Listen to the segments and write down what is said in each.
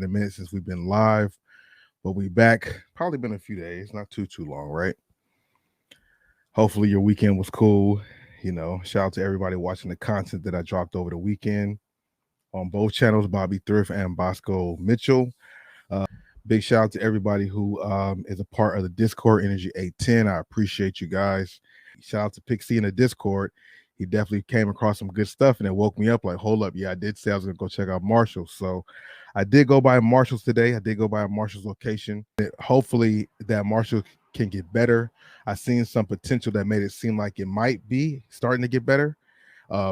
been a minute since we've been live, but we back. Probably been a few days, not too long, right? Hopefully your weekend was cool. Shout out to everybody watching the content that I dropped over the weekend on both channels, Bobby Thrift and Bosco Mitchell. Big shout out to everybody who is a part of the Discord Energy 810. I appreciate you guys. Shout out to Pixie in the Discord. He definitely came across some good stuff and it woke me up like, hold up. Yeah, I did say I was going to go check out Marshall's. So I did go by Marshall's today. I did go by a Marshall's location. Hopefully that Marshall can get better. I seen some potential that made it seem like it might be starting to get better.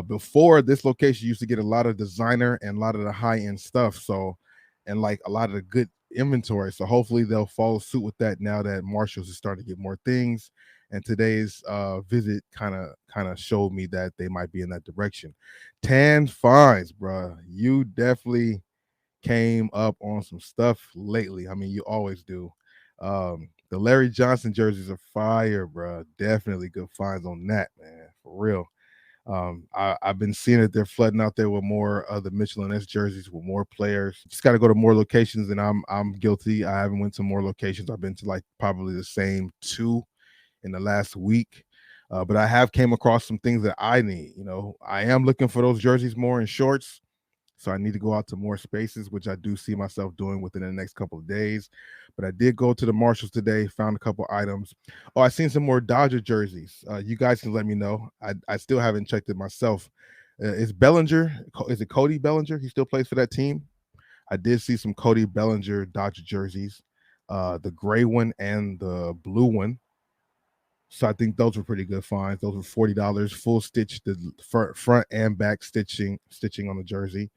Before, this location used to get a lot of designer and a lot of the high-end stuff. So, and like a lot of the good inventory. So hopefully they'll follow suit with that now that Marshall's is starting to get more things. And today's visit kind of showed me that they might be in that direction. Tan Fines, bro. You definitely came up on some stuff lately. I mean, you always do. The Larry Johnson jerseys are fire, bro. Definitely good finds on that, man. For real. I've been seeing that they're flooding out there with more of the Michelin S jerseys with more players. Just got to go to more locations, and I'm guilty. I haven't went to more locations. I've been to like probably the same two in the last week. But I have came across some things that I need. I am looking for those jerseys more in shorts. So I need to go out to more spaces, which I do see myself doing within the next couple of days. But I did go to the Marshalls today, found a couple items. Oh, I seen some more Dodger jerseys. You guys can let me know. I still haven't checked it myself. Is Bellinger? Is it Cody Bellinger? He still plays for that team. I did see some Cody Bellinger Dodger jerseys, the gray one and the blue one. So I think those were pretty good finds. Those were $40, full stitch, the front and back stitching on the jersey.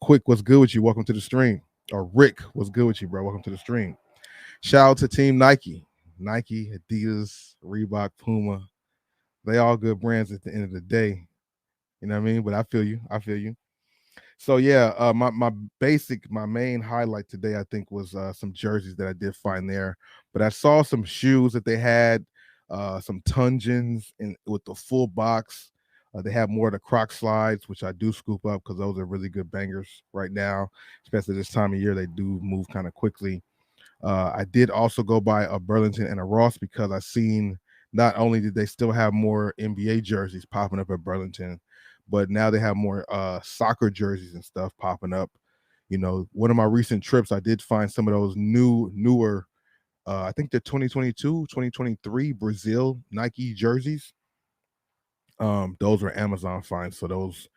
Quick, what's good with you? Welcome to the stream. Or Rick, what's good with you, bro? Welcome to the stream. Shout out to Team Nike. Nike, Adidas, Reebok, Puma. They all good brands at the end of the day. You know what I mean? But I feel you. So yeah, my main highlight today, I think, was some jerseys that I did find there. But I saw some shoes that they had, some Tungeons with the full box. They have more of the Croc slides, which I do scoop up because those are really good bangers right now, especially this time of year. They do move kind of quickly. I did also go by a Burlington and a Ross because I seen not only did they still have more NBA jerseys popping up at Burlington, but now they have more soccer jerseys and stuff popping up. One of my recent trips, I did find some of those newer, I think they're 2022, 2023 Brazil Nike jerseys. Those are Amazon finds, so those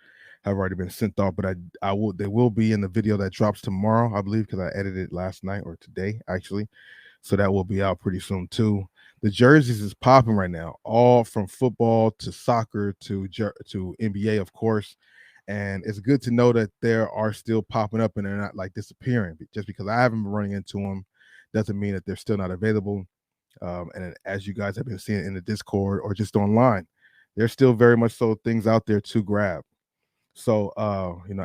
have already been sent off, but they will be in the video that drops tomorrow, I believe, because I edited it last night or today actually. So that will be out pretty soon too. The jerseys is popping right now, all from football to soccer to NBA, of course. And it's good to know that there are still popping up and they're not like disappearing. Just because I haven't been running into them doesn't mean that they're still not available. And as you guys have been seeing in the Discord or just online, there's still very much so things out there to grab. So,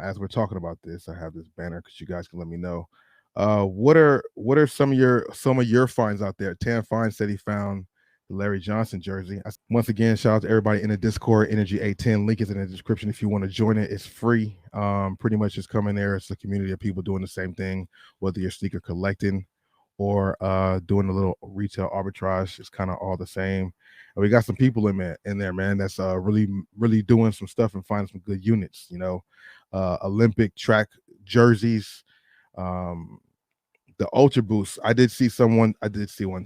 as we're talking about this, I have this banner because you guys can let me know. What are some of your finds out there? Tan Fine said he found the Larry Johnson jersey. Once again, shout out to everybody in the Discord, Energy 810. Link is in the description if you want to join it. It's free. Pretty much just come in there. It's a community of people doing the same thing, whether you're sneaker collecting or doing a little retail arbitrage. It's kind of all the same. And we got some people in there, man, that's really doing some stuff and finding some good units. Olympic track jerseys, the Ultra Boost. I did see one today. I did see one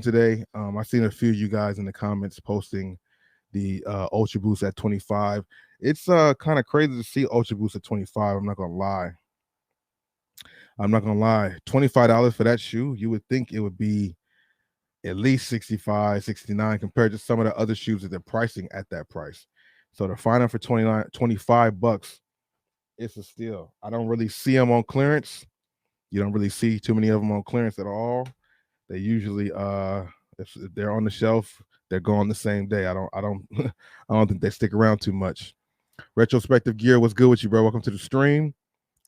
today. I seen a few of you guys in the comments posting the Ultra Boost at 25. It's kind of crazy to see Ultra Boost at 25. I'm not gonna lie. $25 for that shoe. You would think it would be at least 65, 69 compared to some of the other shoes that they're pricing at that price. So to find them for 25 bucks, it's a steal. I don't really see them on clearance. You don't really see too many of them on clearance at all. They usually if they're on the shelf, they're gone the same day. I don't I don't think they stick around too much. Retrospective Gear, what's good with you, bro? Welcome to the stream.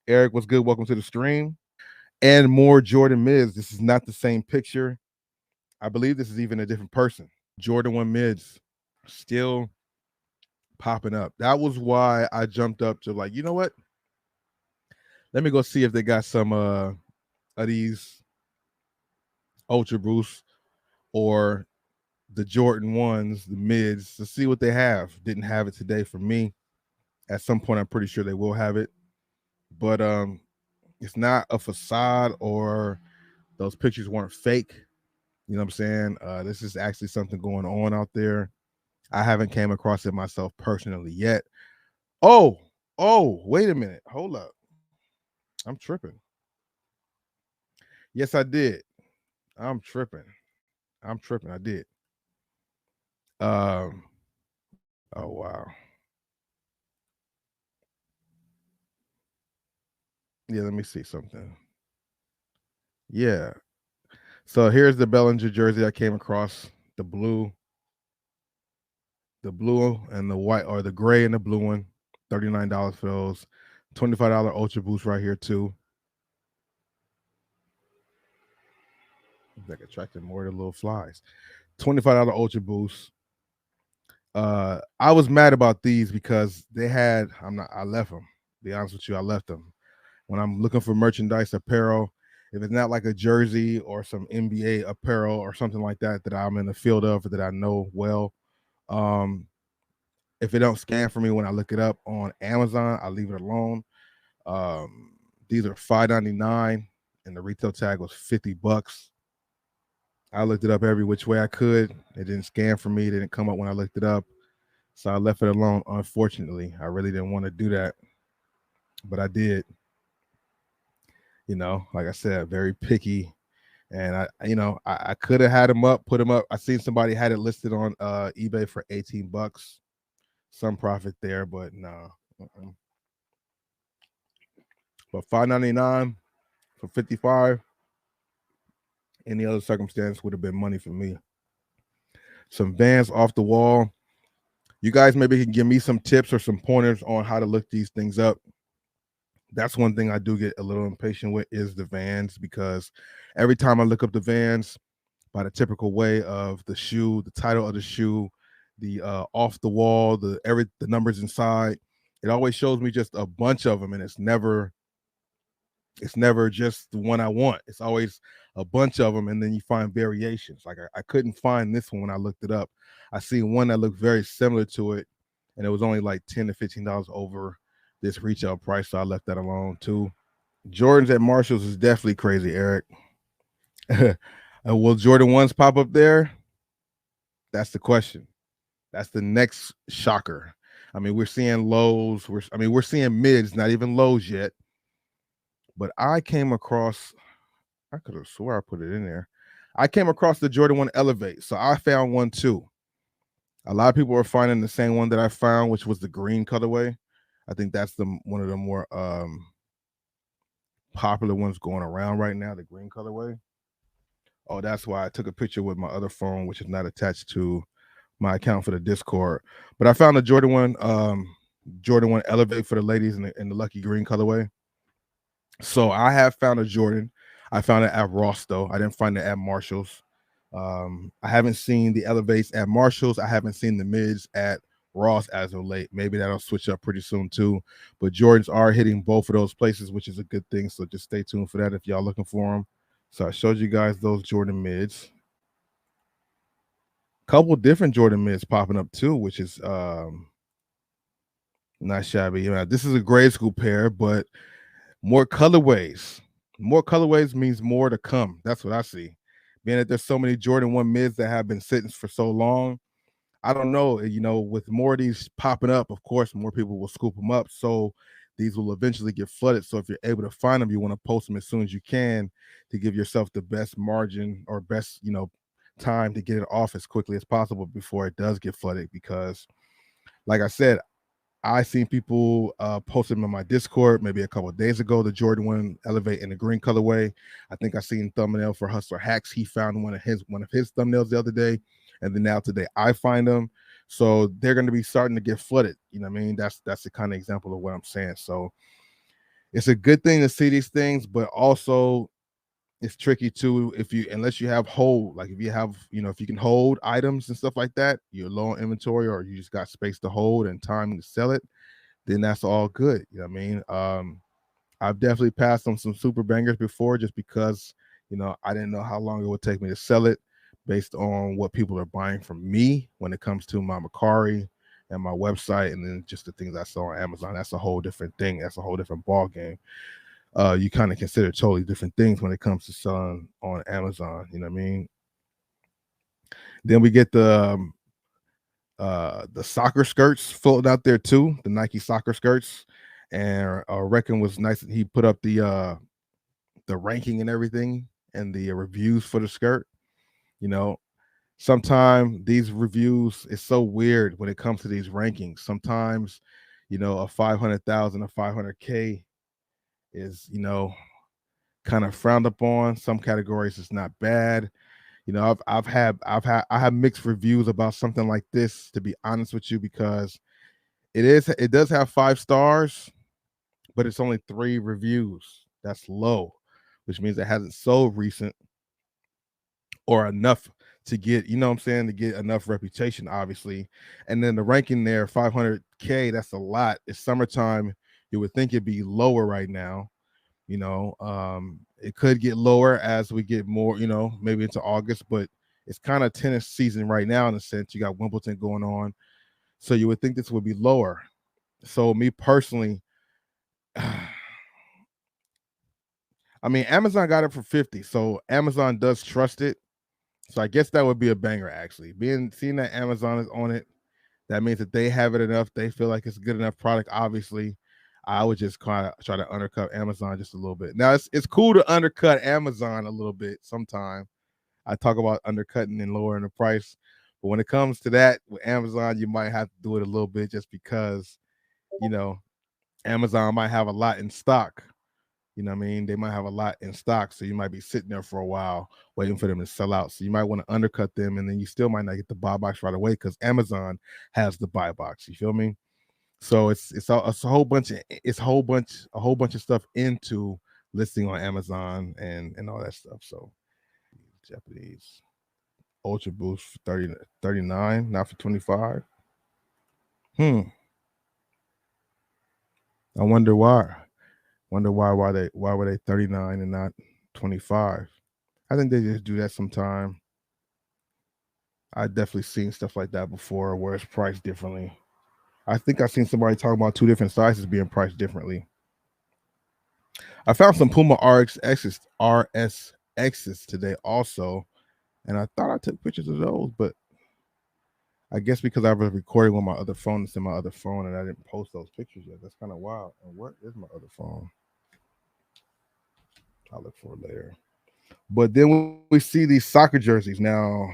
Eric, what's good? Welcome to the stream. And more Jordan Mids. This is not the same picture. I believe this is even a different person. Jordan 1 Mids still popping up. That was why I jumped up to like, you know what? Let me go see if they got some of these Ultra Boosts or the Jordan ones, the mids, to see what they have. Didn't have it today for me. At some point, I'm pretty sure they will have it, but it's not a facade or those pictures weren't fake. You know what I'm saying? This is actually something going on out there. I haven't came across it myself personally yet. Oh, wait a minute. Hold up. I'm tripping. Yes, I did. I'm tripping. I did. Um. Oh wow. Yeah. Let me see something. Yeah. So here's the Bellinger jersey I came across. The blue and the white, or the gray and the blue one. $39 for those. $25 Ultra Boost right here too. Like attracting more of the little flies. $25 Ultra Boost. I was mad about these because they had. I left them. Be honest with you, I left them. When I'm looking for merchandise, apparel, if it's not like a jersey or some NBA apparel or something like that that I'm in the field of or that I know well, um, if it don't scan for me when I look it up on Amazon, I leave it alone. Um, these are $5.99 and the retail tag was $50. I looked it up every which way I could. It didn't scan for me. It didn't come up when I looked it up. So I left it alone. Unfortunately, I really didn't want to do that, but I did. Like I said, very picky. And I could have had them up, put them up. I seen somebody had it listed on eBay for $18. Some profit there, but no. But $5.99 for 55, any other circumstance would have been money for me. Some Vans off the wall. You guys maybe can give me some tips or some pointers on how to look these things up. That's one thing I do get a little impatient with is the Vans, because every time I look up the Vans by the typical way of the shoe, the title of the shoe, the off the wall, the numbers inside, it always shows me just a bunch of them, and it's never just the one I want. It's always a bunch of them, and then you find variations. Like I couldn't find this one when I looked it up. I seen one that looked very similar to it, and it was only like $10 to $15 over this retail price, so I left that alone too. Jordans at Marshalls is definitely crazy, Eric. Will Jordan ones pop up there? That's the question. That's the next shocker. I mean, we're seeing lows. We're seeing mids, not even lows yet. But I came across. I could have swore I put it in there. I came across the Jordan 1 Elevate, so I found one too. A lot of people are finding the same one that I found, which was the green colorway. I think that's one of the more popular ones going around right now, the green colorway. Oh, that's why I took a picture with my other phone, which is not attached to my account for the Discord. But I found the Jordan 1 Elevate for the ladies in the lucky green colorway. So I have found a Jordan. I found it at Ross though. I didn't find it at Marshalls. I haven't seen the Elevates at Marshalls. I haven't seen the mids at Ross as of late. Maybe that'll switch up pretty soon too. But Jordans are hitting both of those places, which is a good thing. So just stay tuned for that if y'all looking for them. So I showed you guys those Jordan mids. Couple different Jordan mids popping up too, which is not shabby. This is a grade school pair, but more colorways. More colorways means more to come. That's what I see. Being that there's so many Jordan 1 mids that have been sitting for so long, I don't know. With more of these popping up, of course, more people will scoop them up. So these will eventually get flooded. So if you're able to find them, you want to post them as soon as you can to give yourself the best margin or best, time to get it off as quickly as possible before it does get flooded. Because, like I said, I seen people post them in my Discord maybe a couple of days ago. The Jordan 1 Elevate in the green colorway. I think I seen thumbnail for Hustler Hacks. He found one of his thumbnails the other day, and then now today I find them. So they're going to be starting to get flooded. You know what I mean? That's the kind of example of what I'm saying. So it's a good thing to see these things, but also it's tricky too unless you have hold, like if you have, if you can hold items and stuff like that, you're low on inventory or you just got space to hold and time to sell it, then that's all good. You know what I mean? I've definitely passed on some super bangers before just because, I didn't know how long it would take me to sell it based on what people are buying from me when it comes to my Macari and my website, and then just the things I sell on Amazon. That's a whole different thing. That's a whole different ball game. You kind of consider totally different things when it comes to selling on Amazon. You know what I mean? Then we get the soccer skirts floating out there too, the Nike soccer skirts, and reckon was nice. He put up the ranking and everything and the reviews for the skirt. You know, sometimes these reviews is so weird when it comes to these rankings. Sometimes, a 500,000, a 500K is, kind of frowned upon. Some categories it's not bad. I have mixed reviews about something like this, to be honest with you, because it does have 5 stars, but it's only 3 reviews. That's low, which means it hasn't sold recent or enough to get, what I'm saying, to get enough reputation, obviously. And then the ranking there, 500K, that's a lot. It's summertime. You would think it'd be lower right now. It could get lower as we get more, maybe into August, but it's kind of tennis season right now in a sense. You got Wimbledon going on. So you would think this would be lower. So me personally, I mean, Amazon got it for 50, so Amazon does trust it. So I guess that would be a banger, actually. Seeing that Amazon is on it, that means that they have it enough. They feel like it's a good enough product. Obviously, I would just kind of try to undercut Amazon just a little bit. Now it's cool to undercut Amazon a little bit sometime. I talk about undercutting and lowering the price, but when it comes to that with Amazon, you might have to do it a little bit just because, you know, Amazon might have a lot in stock. You know what I mean? They might have a lot in stock, so you might be sitting there for a while waiting for them to sell out. So you might want to undercut them, and then you still might not get the buy box right away because Amazon has the buy box. You feel me? So it's a whole bunch of a whole bunch of stuff into listing on Amazon and all that stuff. So Japanese Ultra Boost for 39, not for 25. Hmm. I wonder why. Why were they 39 and not 25? I think they just do that sometime. I definitely seen stuff like that before where it's priced differently. I think I've seen somebody talk about 2 different sizes being priced differently. I found some Puma RSXs today also, and I thought I took pictures of those, but I guess because I was recording with my other phone, it's in my other phone, and I didn't post those pictures yet. That's kind of wild. And where is my other phone? I'll look for it later. But then we see these soccer jerseys now.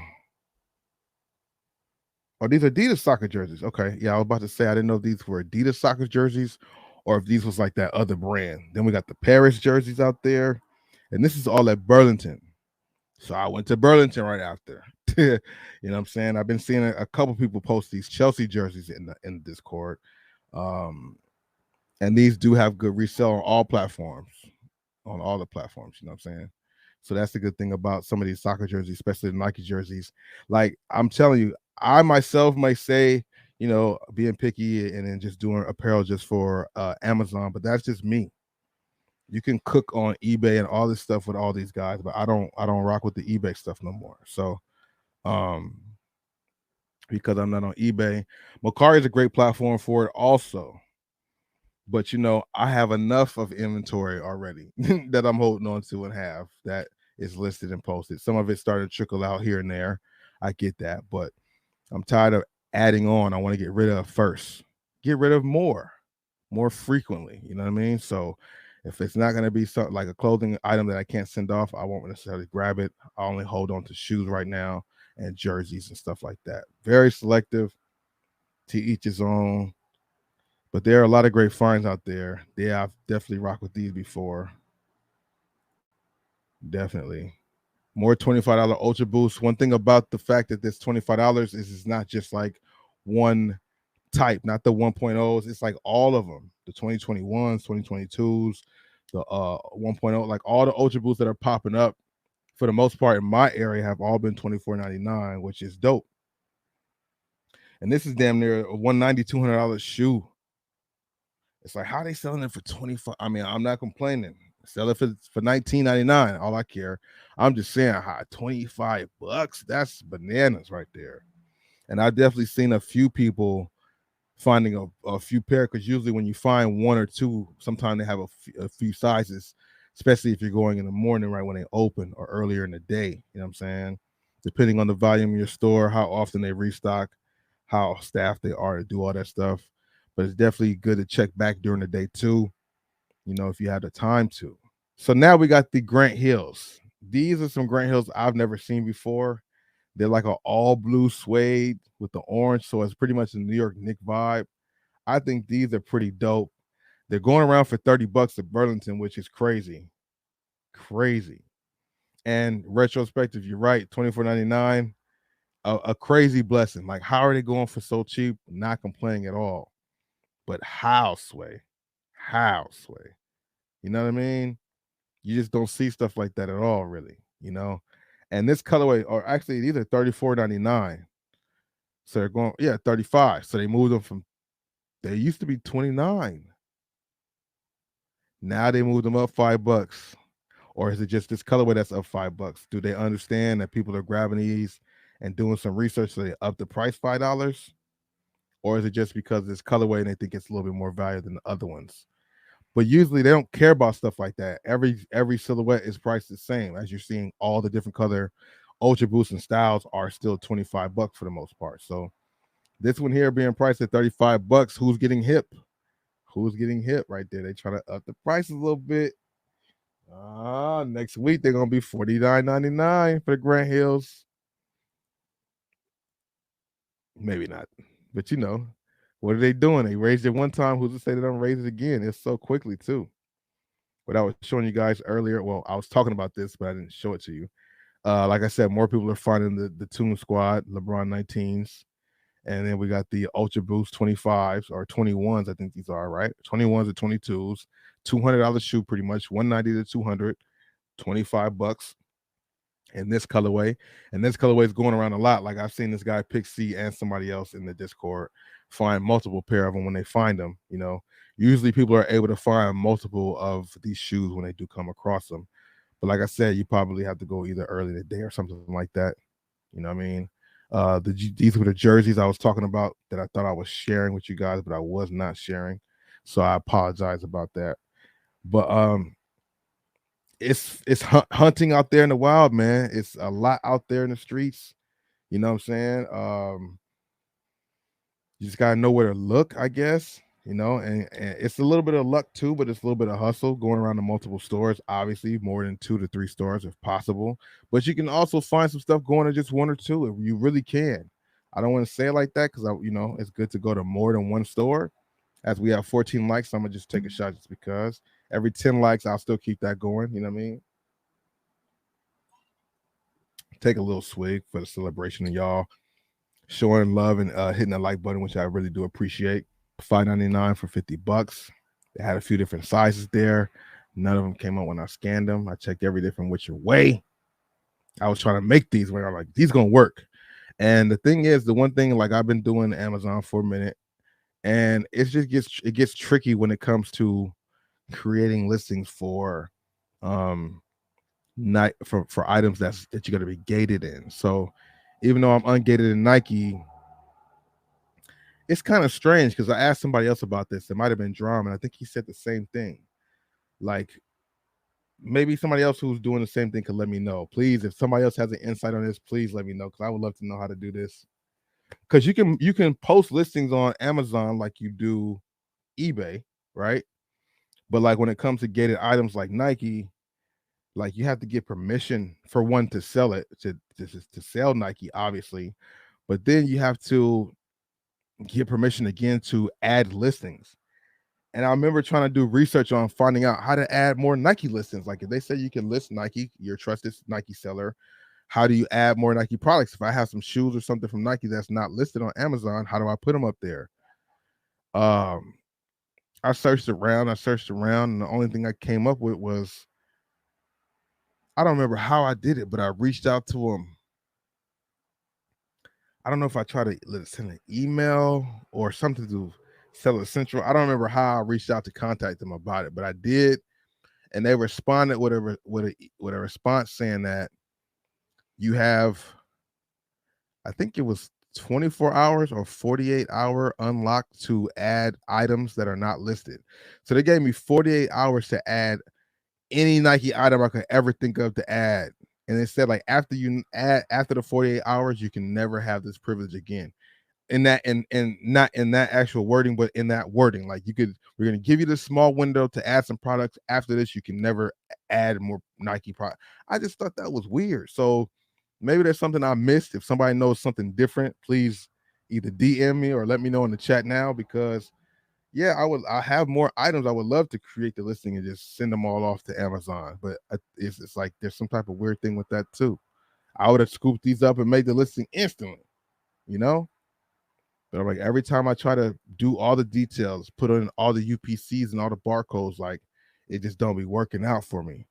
Oh, these are Adidas soccer jerseys. Okay. Yeah, I was about to say I didn't know if these were Adidas soccer jerseys or if these was like that other brand. Then we got the Paris jerseys out there. And this is all at Burlington. So I went to Burlington right after. You know what I'm saying? I've been seeing a couple people post these Chelsea jerseys in the Discord. And these do have good resale on all platforms, on all the platforms, you know what I'm saying? So that's the good thing about some of these soccer jerseys, especially the Nike jerseys. Like I'm telling you, I myself might say, being picky and then just doing apparel just for Amazon, but that's just me. You can cook on eBay and all this stuff with all these guys, but I don't rock with the eBay stuff no more. So um because I'm not on eBay. Macari is a great platform for it also. But I have enough of inventory already that I'm holding on to and have that is listed and posted. Some of it started to trickle out here and there. I get that, but I'm tired of adding on. I want to get rid of first. Get rid of more frequently. You know what I mean? So if it's not going to be something like a clothing item that I can't send off, I won't necessarily grab it. I only hold on to shoes right now and jerseys and stuff like that. Very selective, to each his own. But there are a lot of great finds out there. Yeah, I've definitely rocked with these before. Definitely. More $25 Ultra Boost. One thing about the fact that this $25 is it's not just like one type, not the 1.0s. It's like all of them. The 2021s, 2022s, the 1.0, like all the Ultra Boosts that are popping up for the most part in my area have all been $24.99, which is dope. And this is damn near a $190, $200 shoe. It's like, how are they selling it for 25? I mean, I'm not complaining. Sell it for 19.99. All I care. I'm just saying, how $25? That's bananas right there. And I've definitely seen a few people finding a few pair, because usually when you find one or two, sometimes they have a few sizes, especially if you're going in the morning, right when they open, or earlier in the day. You know what I'm saying? Depending on the volume of your store, how often they restock, how staffed they are to do all that stuff. But it's definitely good to check back during the day too, if you have the time to. So now we got the Grant Hills. These are some Grant Hills I've never seen before. They're like an all blue suede with the orange, so it's pretty much a New York Knick vibe. I think these are pretty dope. They're going around for $30 at Burlington, which is crazy. Crazy. And retrospective, you're right, $24.99, a crazy blessing. Like, how are they going for so cheap? Not complaining at all. But how, Sway? How, Sway? You know what I mean? You just don't see stuff like that at all, really. And this colorway, or actually, these are $34.99. So they're going, yeah, 35. So they moved them from, they used to be 29. Now they moved them up $5. Or is it just this colorway that's up $5? Do they understand that people are grabbing these and doing some research, so they up the price $5? Or is it just because it's colorway and they think it's a little bit more value than the other ones? But usually they don't care about stuff like that. Every silhouette is priced the same. As you're seeing, all the different color Ultra Boost and styles are still $25 for the most part. So this one here being priced at $35, who's getting hip? Who's getting hip right there? They try to up the prices a little bit. Next week they're gonna be $49.99 for the Grant Hills. Maybe not, but what are they doing? They raised it one time. Who's to say they don't raise it again? It's so quickly too. What I was showing you guys earlier. Well, I was talking about this, but I didn't show it to you. Like I said, more people are finding the Toon Squad LeBron 19s, and then we got the Ultra Boost 25s or 21s. I think these are right. 21s or 22s. $200 shoe, pretty much. 190 to 200. $25 in this colorway. And this colorway is going around a lot. Like, I've seen this guy Pick C and somebody else in the Discord find multiple pair of them when they find them. Usually people are able to find multiple of these shoes when they do come across them. But like I said, you probably have to go either early in the day or something like that. You know what I mean? These were the jerseys I was talking about that I thought I was sharing with you guys, but I was not sharing. So I apologize about that. But it's hunting out there in the wild, man. It's a lot out there in the streets. You know what I'm saying? You just gotta know where to look, I guess. And it's a little bit of luck too, but it's a little bit of hustle going around to multiple stores. Obviously, more than 2 to 3 stores if possible. But you can also find some stuff going to just 1 or 2 if you really can. I don't want to say it like that because it's good to go to more than 1 store. As we have 14 likes, so I'm gonna just take a shot just because. Every 10 likes, I'll still keep that going. You know what I mean? Take a little swig for the celebration of y'all showing love and hitting the like button, which I really do appreciate. $5.99 for $50. They had a few different sizes there. None of them came up when I scanned them. I checked every different which way. I was trying to make these where I'm like, these gonna work. And the thing is, the one thing, like, I've been doing Amazon for a minute, and it gets tricky when it comes to creating listings for not for items that you're going to be gated in. So even though I'm ungated in Nike, it's kind of strange because I asked somebody else about this. It might have been Drum, and I think he said the same thing. Like, maybe somebody else who's doing the same thing could let me know. Please, if somebody else has an insight on this, please let me know, because I would love to know how to do this. Because you can post listings on Amazon like you do eBay, right? But like when it comes to gated items like Nike, like, you have to get permission for one to sell it, to sell Nike, obviously, but then you have to get permission again to add listings. And I remember trying to do research on finding out how to add more Nike listings. Like, if they say you can list Nike, your trusted Nike seller, how do you add more Nike products? If I have some shoes or something from Nike that's not listed on Amazon, how do I put them up there? I searched around, and the only thing I came up with was, I don't remember how I did it, but I reached out to them. I don't know if I tried to send an email or something to Seller Central. I don't remember how I reached out to contact them about it, but I did, and they responded with a response saying that you have, I think it was 24 hours or 48-hour unlock to add items that are not listed. So they gave me 48 hours to add any Nike item I could ever think of to add. And it said like after the 48 hours, you can never have this privilege again. In that and not in that actual wording, but in that wording, like we're gonna give you this small window to add some products. After this, you can never add more Nike product. I just thought that was weird. So maybe there's something I missed. If somebody knows something different, please either DM me or let me know in the chat now, because yeah, I have more items. I would love to create the listing and just send them all off to Amazon, but it's like there's some type of weird thing with that too. I would have scooped these up and made the listing instantly, you know. But I'm like, every time I try to do all the details, put in all the UPCs and all the barcodes, like it just don't be working out for me.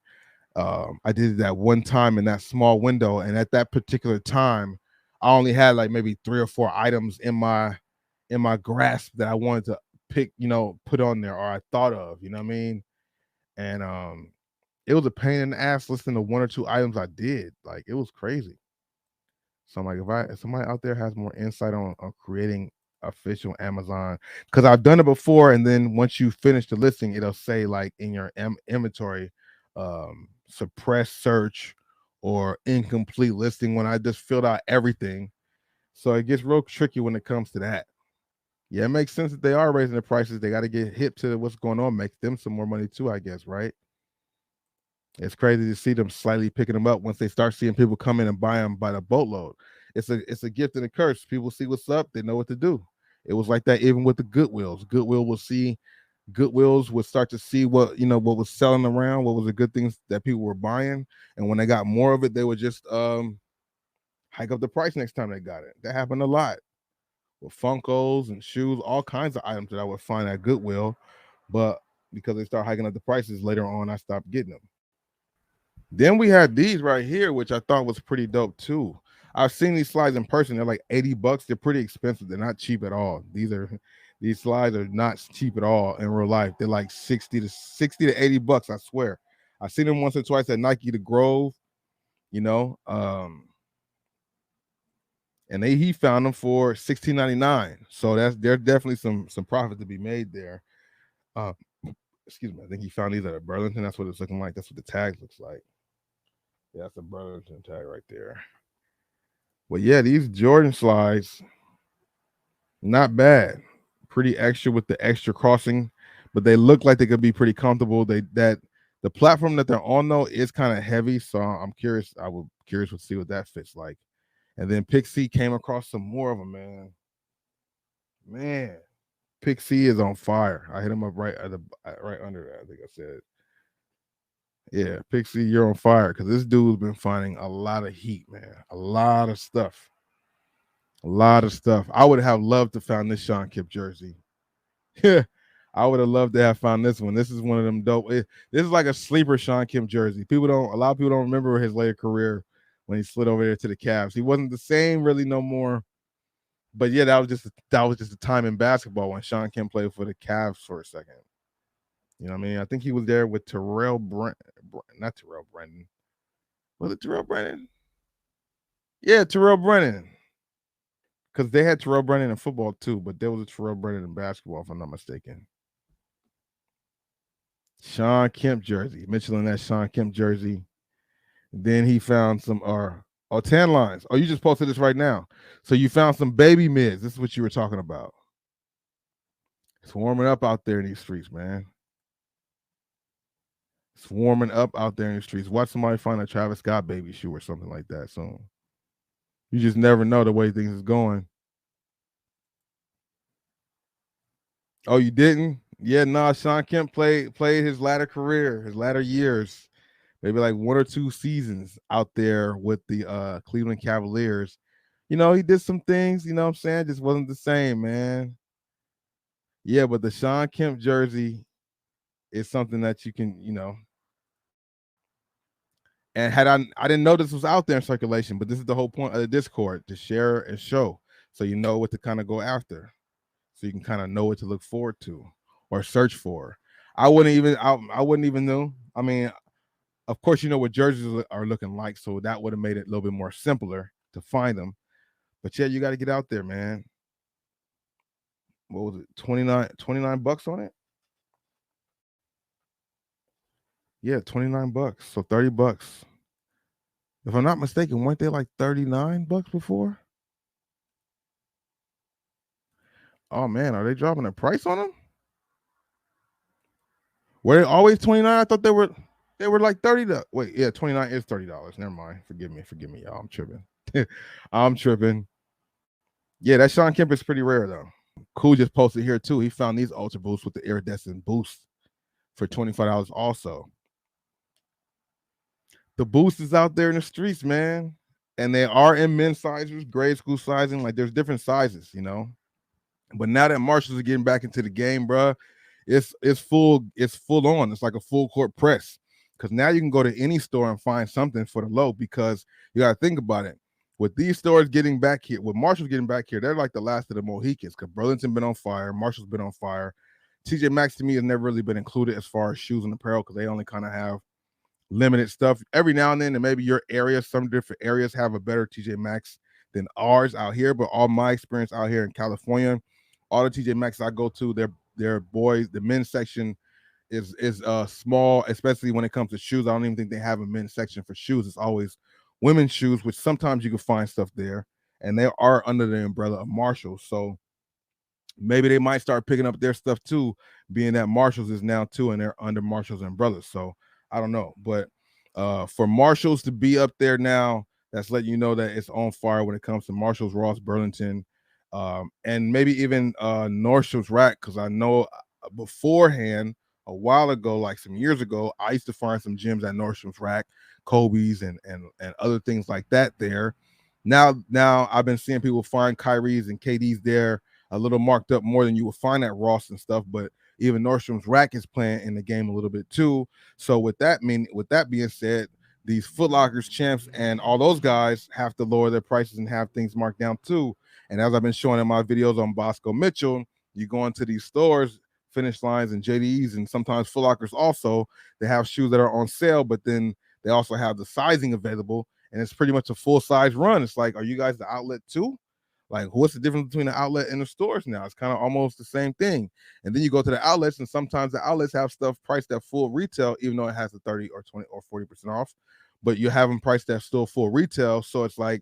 I did that one time in that small window, and at that particular time, I only had like maybe 3 or 4 items in my grasp that I wanted to pick, put on there, or I thought of, you know what I mean? And it was a pain in the ass listening to 1 or 2 items I did. Like it was crazy. So I'm like, if somebody out there has more insight on creating official Amazon, because I've done it before, and then once you finish the listing, it'll say like in your inventory, suppress search or incomplete listing when I just filled out everything. So it gets real tricky when it comes to that. Yeah, it makes sense that they are raising the prices. They got to get hip to what's going on, make them some more money too, I guess, right? It's crazy to see them slightly picking them up once they start seeing people come in and buy them by the boatload. It's a gift and a curse. People see what's up, they know what to do. It was like that even with the Goodwills. Goodwills would start to see what was selling around, what was the good things that people were buying, and when they got more of it, they would just hike up the price next time they got it. That happened a lot with Funkos and shoes, all kinds of items that I would find at Goodwill, but because they start hiking up the prices later on, I stopped getting them. Then we had these right here, which I thought was pretty dope too. I've seen these slides in person. They're like $80. They're pretty expensive. They're not cheap at all. These slides are not cheap at all in real life. They're like 60 to $80. I swear. I've seen them once or twice at Nike the Grove, you know. And he found them for $16.99. So there's definitely some profit to be made there. Excuse me. I think he found these at a Burlington. That's what it's looking like. That's what the tag looks like. Yeah, that's a Burlington tag right there. Well, yeah, these Jordan slides, not bad. Pretty extra with the extra crossing, but they look like they could be pretty comfortable. The platform that they're on though is kind of heavy, so I'm curious. I would curious to see what that fits like. And then Pixie came across some more of them, man. Man, Pixie is on fire. I hit him up right under that. I think I said, yeah, Pixie, you're on fire because this dude's been finding a lot of heat, man. A lot of stuff. A lot of stuff. I would have loved to found this Sean Kemp jersey. Yeah, I would have loved to have found this one. This is one of them dope. This is like a sleeper Sean Kemp jersey. A lot of people don't remember his later career when he slid over there to the Cavs. He wasn't the same really no more. But yeah, that was just a time in basketball when Sean Kemp played for the Cavs for a second. You know what I mean? I think he was there with not Terrell Brennan. Was it Terrell Brennan? Yeah, Terrell Brennan. Because they had Terrell Brennan in football too, but there was a Terrell Brennan in basketball, if I'm not mistaken. Sean Kemp jersey. Mitchell in that Sean Kemp jersey. Then he found some tan lines. Oh, you just posted this right now. So you found some baby mids. This is what you were talking about. It's warming up out there in these streets, man. It's warming up out there in the streets. Watch somebody find a Travis Scott baby shoe or something like that soon. You just never know the way things is going. Oh, you didn't? Yeah, nah. Sean Kemp played his latter career, his latter years, maybe like 1 or 2 seasons out there with the Cleveland Cavaliers. You know, he did some things, you know what I'm saying? Just wasn't the same, man. Yeah, but the Sean Kemp jersey is something that you can, and I didn't know this was out there in circulation, but this is the whole point of the Discord, to share and show so you know what to kind of go after. so you can kind of know what to look forward to or search for. I wouldn't even know. I mean, of course, you know what jerseys are looking like, so that would have made it a little bit more simpler to find them. But yeah, you got to get out there, man. What was it? 29 bucks on it? Yeah, 29 bucks. So 30 bucks. If I'm not mistaken, weren't they like 39 bucks before? Oh man, are they dropping the price on them? Were they always 29? I thought they were like 30 to wait, yeah, 29 is $30. Never mind. Forgive me, y'all. I'm tripping. I'm tripping. Yeah, that Sean Kemp is pretty rare though. Cool just posted here too. He found these Ultra Boosts with the iridescent boost for $25 also. The boost is out there in the streets, man. And they are in men's sizes, grade school sizing. Like there's different sizes, you know. But now that Marshalls are getting back into the game, bro, it's full on. It's like a full court press. Because now you can go to any store and find something for the low because you gotta think about it. With these stores getting back here, with Marshalls getting back here, they're like the last of the Mohicans because Burlington been on fire, Marshall's been on fire. TJ Maxx to me has never really been included as far as shoes and apparel because they only kind of have limited stuff. Every now and then, and maybe your area, some different areas have a better TJ Maxx than ours out here. But all my experience out here in California, all the TJ Maxx I go to, they're boys. The men's section is small, especially when it comes to shoes. I don't even think they have a men's section for shoes. It's always women's shoes, which sometimes you can find stuff there, and they are under the umbrella of Marshalls. So maybe they might start picking up their stuff too, being that Marshalls is now too, and they're under Marshalls umbrella. So I don't know, but for Marshalls to be up there now, that's letting you know that it's on fire when it comes to Marshalls, Ross, Burlington, and maybe even Nordstrom's Rack, because I know beforehand, a while ago, like some years ago, I used to find some gems at Nordstrom's Rack, Kobe's, and other things like that there. Now I've been seeing people find Kyrie's and KD's there a little marked up more than you would find at Ross and stuff, but even Nordstrom's Rack is playing in the game a little bit too. So with that being said, these Foot Lockers, Champs, and all those guys have to lower their prices and have things marked down too. And as I've been showing in my videos on Bosco Mitchell, you go into these stores, Finish Lines and JDEs, and sometimes Foot Lockers also, they have shoes that are on sale, but then they also have the sizing available, and it's pretty much a full size run. It's like, are you guys the outlet too? Like, what's the difference between the outlet and the stores now? It's kind of almost the same thing. And then you go to the outlets, and sometimes the outlets have stuff priced at full retail, even though it has a 30 or 20 or 40% off. But you have them priced at still full retail. So it's like,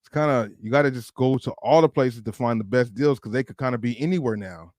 it's kind of, you got to just go to all the places to find the best deals because they could kind of be anywhere now.